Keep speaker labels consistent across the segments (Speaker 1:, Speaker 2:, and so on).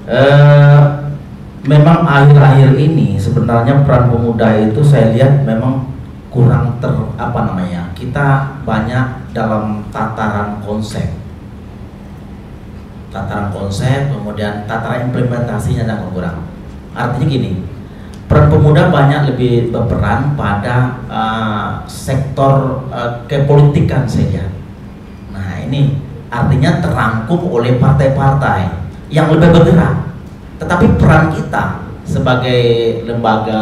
Speaker 1: Eh, Memang akhir-akhir ini sebenarnya peran pemuda itu saya lihat memang kurang kita banyak dalam tataran konsep, kemudian tataran implementasinya yang kurang. Artinya gini, peran pemuda banyak lebih berperan pada sektor kepolitikan saja. Nah ini artinya terangkum oleh partai-partai yang lebih bergerak. Tetapi peran kita sebagai lembaga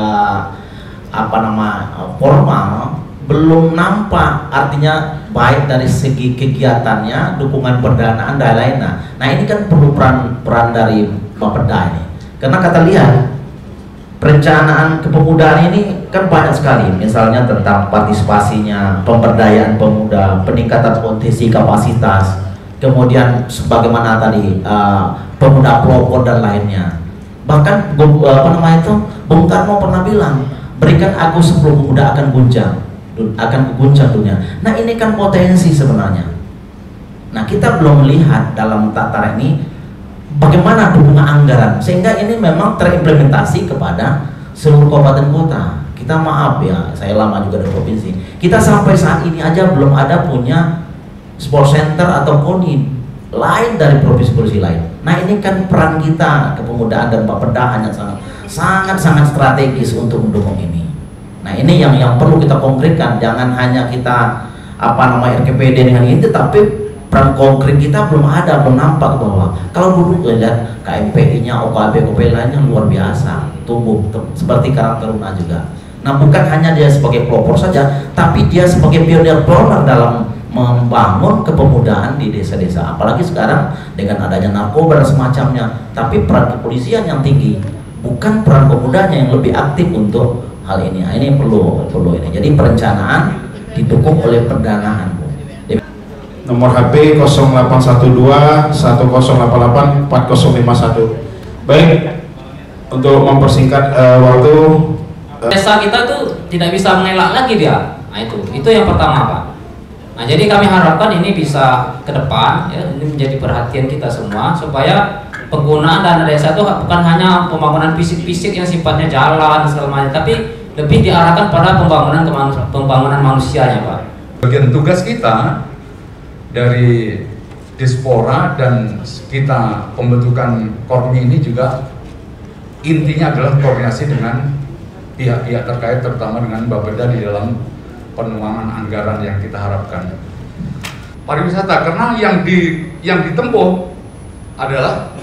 Speaker 1: formal belum nampak, artinya baik dari segi kegiatannya, dukungan pendanaan dan lainnya. Nah ini kan perlu peran dari Bapeda ini, karena kata lihat perencanaan kepemudaan ini kan banyak sekali, misalnya tentang partisipasinya, pemberdayaan pemuda, peningkatan potensi kapasitas, kemudian sebagaimana tadi pemuda pelopor dan lainnya. Bahkan Bung Karno pernah bilang, berikan aku 10 pemuda akan guncang dunia. Nah ini kan potensi sebenarnya. Nah kita belum melihat dalam tataran ini bagaimana dukungan anggaran sehingga ini memang terimplementasi kepada seluruh kabupaten kota. Kita maaf ya, saya lama juga di provinsi, kita sampai saat ini aja belum ada punya sport center atau KONI lain dari provinsi-provinsi lain. Nah ini kan peran kita kepemudaan dan Bapeda hanya sangat strategis untuk mendukung ini. Nah ini yang perlu kita konkretkan, jangan hanya kita RKPD dengan ini, tetapi peran konkret kita belum ada, belum nampak bahwa kalau dulu lihat KMPI-nya, OKB lainnya luar biasa, tumbuh seperti Karang Taruna juga. Nah bukan hanya dia sebagai pelopor saja, tapi dia sebagai pionir dalam membangun kepemudaan di desa-desa, apalagi sekarang dengan adanya narkoba dan semacamnya. Tapi peran kepolisian yang tinggi, bukan peran pemudanya yang lebih aktif untuk hal ini. Nah, ini perlu ini. Jadi perencanaan didukung oleh pendanaan.
Speaker 2: Nomor HP 0812 1088 4051. Baik, untuk mempersingkat waktu,
Speaker 3: desa kita tuh tidak bisa mengelak lagi dia. Nah itu yang pertama Pak. Nah jadi kami harapkan ini bisa ke depan ya, ini menjadi perhatian kita semua supaya penggunaan dana desa itu bukan hanya pembangunan fisik-fisik yang sifatnya jalan segala macam, tapi lebih diarahkan pada pembangunan manusianya Pak.
Speaker 4: Bagian tugas kita dari Dispora dan kita pembentukan Kormi ini juga intinya adalah koordinasi dengan pihak-pihak terkait, terutama dengan Bapeda di dalam penuangan anggaran yang kita harapkan. Pariwisata, karena yang ditempuh adalah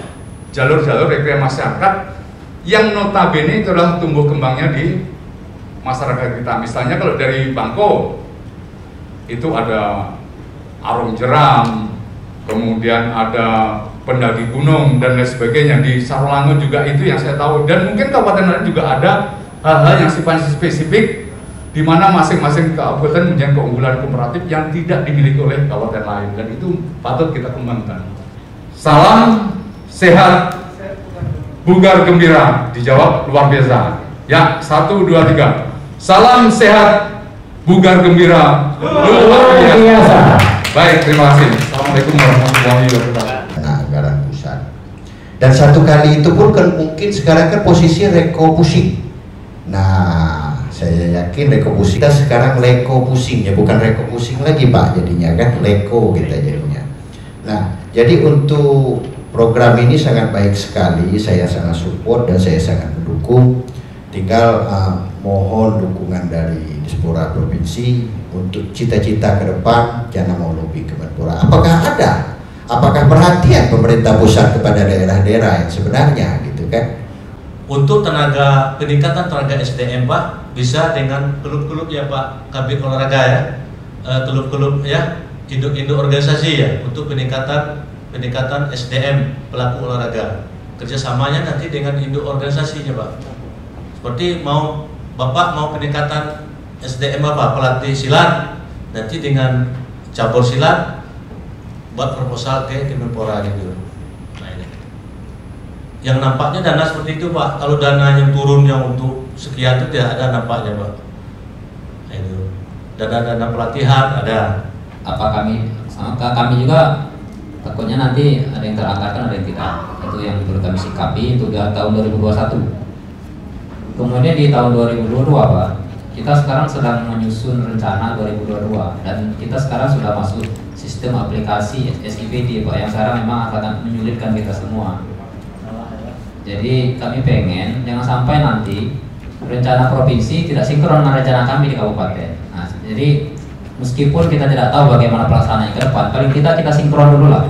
Speaker 4: jalur-jalur rekreasi masyarakat yang notabene itu adalah tumbuh kembangnya di masyarakat kita. Misalnya kalau dari Bangko itu ada Arung Jeram, kemudian ada pendaki gunung dan lain sebagainya. Di Sarolangun juga itu yang saya tahu, dan mungkin kabupaten lain juga ada hal-hal yang sifatnya spesifik di mana masing-masing kabupaten punya keunggulan komparatif yang tidak dimiliki oleh kabupaten lain, dan itu patut kita kembangkan. Salam sehat, bugar gembira. Dijawab luar biasa. Ya, 1, 2, 3. Salam sehat, bugar gembira, luar biasa. Baik, terima kasih. Assalamualaikum warahmatullahi wabarakatuh.
Speaker 5: Nah, anggaran pusat. Dan satu kali itu pun kan mungkin sekarang kan posisi reko pusing. Nah, saya yakin reko pusing kita sekarang leko pusing ya, bukan reko pusing lagi Pak jadinya kan, leko kita jadinya. Nah, jadi untuk program ini sangat baik sekali, saya sangat support dan saya sangat mendukung. Tinggal mohon dukungan dari Dispora Provinsi untuk cita-cita ke depan, jangan mau lobby Kemenpora. Apakah perhatian pemerintah pusat kepada daerah-daerah yang sebenarnya gitu kan?
Speaker 6: Untuk peningkatan tenaga SDM Pak, bisa dengan klub-klub ya Pak, kabin olahraga ya, klub-klub ya, induk organisasi ya, untuk peningkatan SDM pelaku olahraga. Kerjasamanya nanti dengan induk organisasinya Pak. Seperti Bapak mau peningkatan SDM apa, pelatih silat, nanti dengan cabur silat buat proposal ke Kemenpora gitu. Yang nampaknya dana seperti itu Pak, kalau dana yang turun yang untuk sekian itu tidak ada nampaknya Pak. Nah, itu dana pelatihan ada.
Speaker 3: Kami juga Takutnya nanti ada yang teranggarkan, ada yang tidak. Itu yang perlu kami sikapi untuk tahun 2021. Kemudian di tahun 2022 Pak, kita sekarang sedang menyusun rencana 2022 dan kita sekarang sudah masuk sistem aplikasi SIPD Pak, yang sekarang memang akan menyulitkan kita semua. Jadi kami pengen jangan sampai nanti rencana provinsi tidak sinkron dengan rencana kami di kabupaten. Nah, jadi meskipun kita tidak tahu bagaimana pelaksanaannya ke depan, paling kita sinkron dulu lah.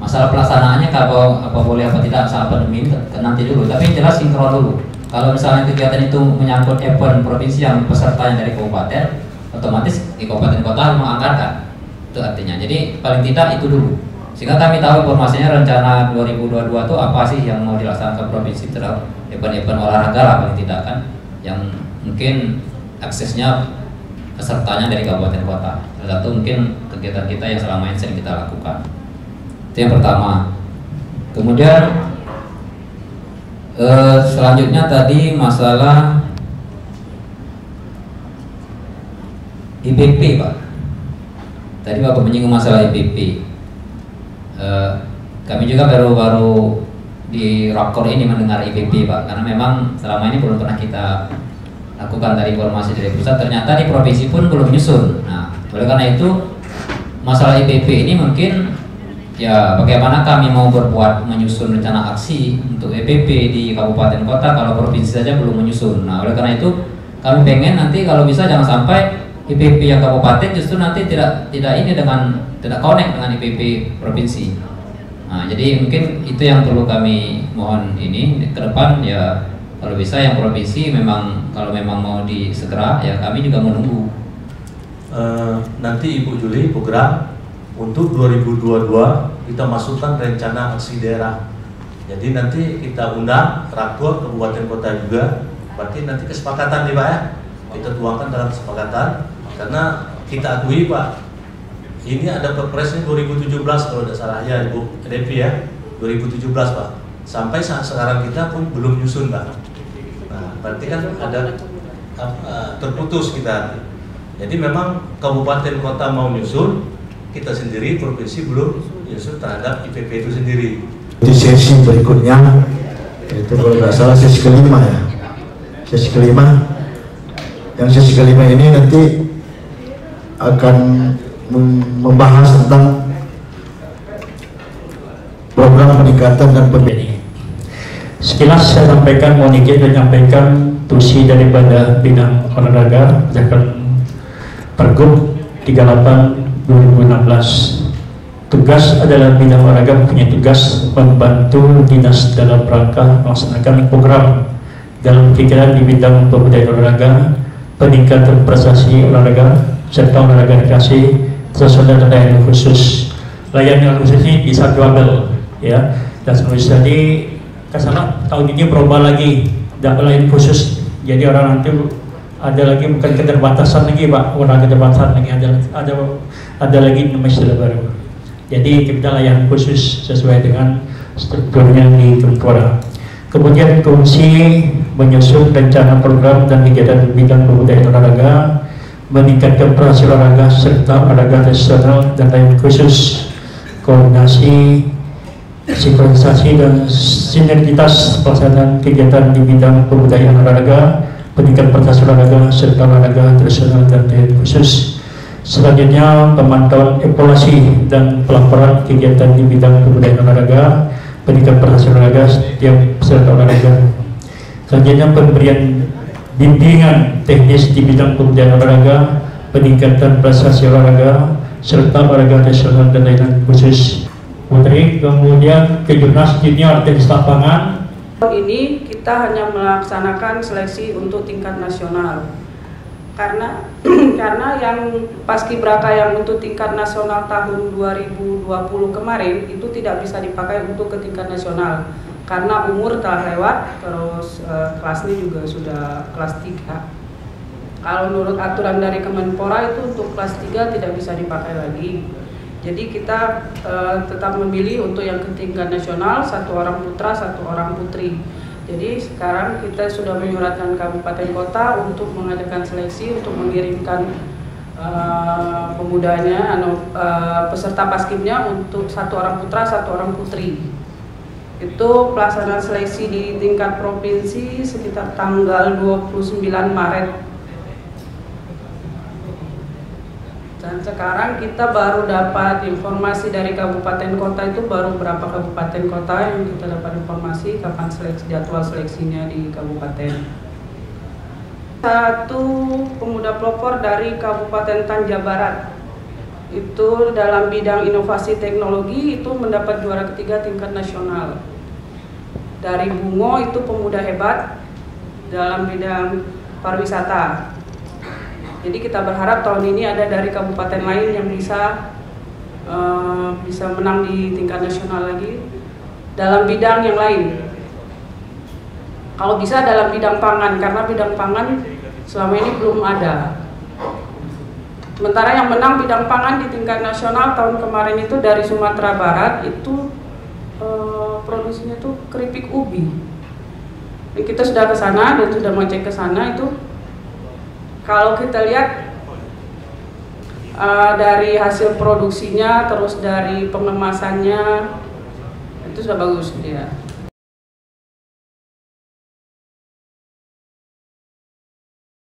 Speaker 3: Masalah pelaksanaannya kalau apa boleh apa tidak saat pandemi nanti dulu, tapi jelas sinkron dulu. Kalau misalnya kegiatan itu menyangkut event provinsi yang pesertanya dari kabupaten, otomatis di kabupaten kota harus menganggarkan. Itu artinya. Jadi paling tidak itu dulu. Sehingga kami tahu informasinya rencana 2022 itu apa sih yang mau dilaksanakan provinsi terhadap event-event olahraga lah paling tidak kan, yang mungkin aksesnya pesertanya dari kabupaten kota. Salah satu mungkin kegiatan kita yang selama ini sering kita lakukan. Itu yang pertama. Kemudian selanjutnya tadi masalah IPP Pak. Tadi Bapak menyinggung masalah IPP. Kami juga baru di Rakor ini mendengar IPP Pak, karena memang selama ini belum pernah kita lakukan dari informasi dari pusat. Ternyata di provinsi pun belum menyusun. Nah, oleh karena itu masalah IPP ini mungkin ya bagaimana kami mau berbuat menyusun rencana aksi untuk EPP di kabupaten kota kalau provinsi saja belum menyusun. Nah, oleh karena itu kami pengen nanti kalau bisa jangan sampai IPP yang kabupaten justru nanti tidak connect dengan IPP provinsi. Nah, jadi mungkin itu yang perlu kami mohon ini ke depan ya, kalau bisa yang provinsi memang kalau memang mau disegera ya kami juga menunggu.
Speaker 6: Nanti Ibu Juli program untuk 2022 kita masukkan rencana aksi daerah. Jadi nanti kita undang Rakor kabupaten kota juga. Berarti nanti kesepakatan nih Pak ya. Kita tuangkan dalam kesepakatan karena kita akui Pak, ini ada Perpresnya 2017 kalau tidak salah ya Ibu Devi ya, 2017 Pak. Sampai saat sekarang kita pun belum nyusun Pak. Nah, berarti kan ada terputus kita. Jadi memang kabupaten kota mau nyusun, kita sendiri provinsi belum nyusun terhadap IPP itu sendiri.
Speaker 7: Di sesi berikutnya itu kalau tidak salah sesi kelima ya, sesi kelima. Yang sesi kelima ini nanti akan membahas tentang program peningkatan dan pembinaan.
Speaker 8: Sekilas saya sampaikan, mohon izin dan menyampaikan tusi daripada bidang olahraga berdasarkan Pergub 38 2016. Tugas adalah bidang olahraga punya tugas membantu dinas dalam rangka melaksanakan program dalam pikiran di bidang pemberdayaan olahraga, peningkatan prestasi olahraga serta olahraga rekreasi sesuai dengan layanan khusus. Layanan khusus ini bisa double ya, dan seterusnya. Jadi kesana tahun ini berubah lagi, dapat layanan khusus. Jadi orang nanti ada lagi bukan keterbatasan lagi Pak, orang keterbatasan lagi ada lagi nama istilah baru. Jadi kita layanan khusus sesuai dengan strukturnya di Kemenpora. Kemudian Komisi menyusun rencana program dan kegiatan bidang pemberdayaan olahraga, meningkatkan prestasi olahraga serta olahraga nasional dan layanan khusus, koordinasi, sinkronisasi dan sinergitas pelaksanaan kegiatan di bidang pemberdayaan olahraga, peningkatan prestasi olahraga serta olahraga nasional dan layanan khusus. Selanjutnya pemantauan evaluasi dan pelaporan kegiatan di bidang pemberdayaan olahraga, peningkatan prestasi olahraga setiap peserta olahraga. Selanjutnya pemberian bimbingan teknis di bidang pemberdayaan olahraga, peningkatan prestasi olahraga serta olahraga nasional dan layanan khusus. Putri, kemudian kejurnas junior tenis lapangan.
Speaker 9: Ini kita hanya melaksanakan seleksi untuk tingkat nasional. Karena yang paskibraka yang untuk tingkat nasional tahun 2020 kemarin itu tidak bisa dipakai untuk ke tingkat nasional karena umur telah lewat, terus kelasnya juga sudah kelas 3. Kalau menurut aturan dari Kemenpora itu untuk kelas 3 tidak bisa dipakai lagi. Jadi kita tetap memilih untuk yang ke tingkat nasional, 1 orang putra, 1 orang putri. Jadi sekarang kita sudah menyuratkan kabupaten kota untuk mengadakan seleksi untuk mengirimkan pemudanya, peserta paskibnya untuk 1 orang putra, 1 orang putri. Itu pelaksanaan seleksi di tingkat provinsi sekitar tanggal 29 Maret. Dan sekarang kita baru dapat informasi dari kabupaten kota, itu baru berapa kabupaten kota yang kita dapat informasi kapan jadwal seleksinya di kabupaten. 1 pemuda pelopor dari Kabupaten Tanja Barat itu dalam bidang inovasi teknologi itu mendapat juara ketiga tingkat nasional. Dari Bungo itu pemuda hebat dalam bidang pariwisata. Jadi kita berharap tahun ini ada dari kabupaten lain yang bisa menang di tingkat nasional lagi dalam bidang yang lain. Kalau bisa dalam bidang pangan, karena bidang pangan selama ini belum ada. Sementara yang menang bidang pangan di tingkat nasional tahun kemarin itu dari Sumatera Barat, itu produksinya itu keripik ubi. Dan kita sudah ke sana dan sudah mengecek ke sana itu. Kalau kita lihat dari hasil produksinya, terus dari pengemasannya, itu sudah bagus dia.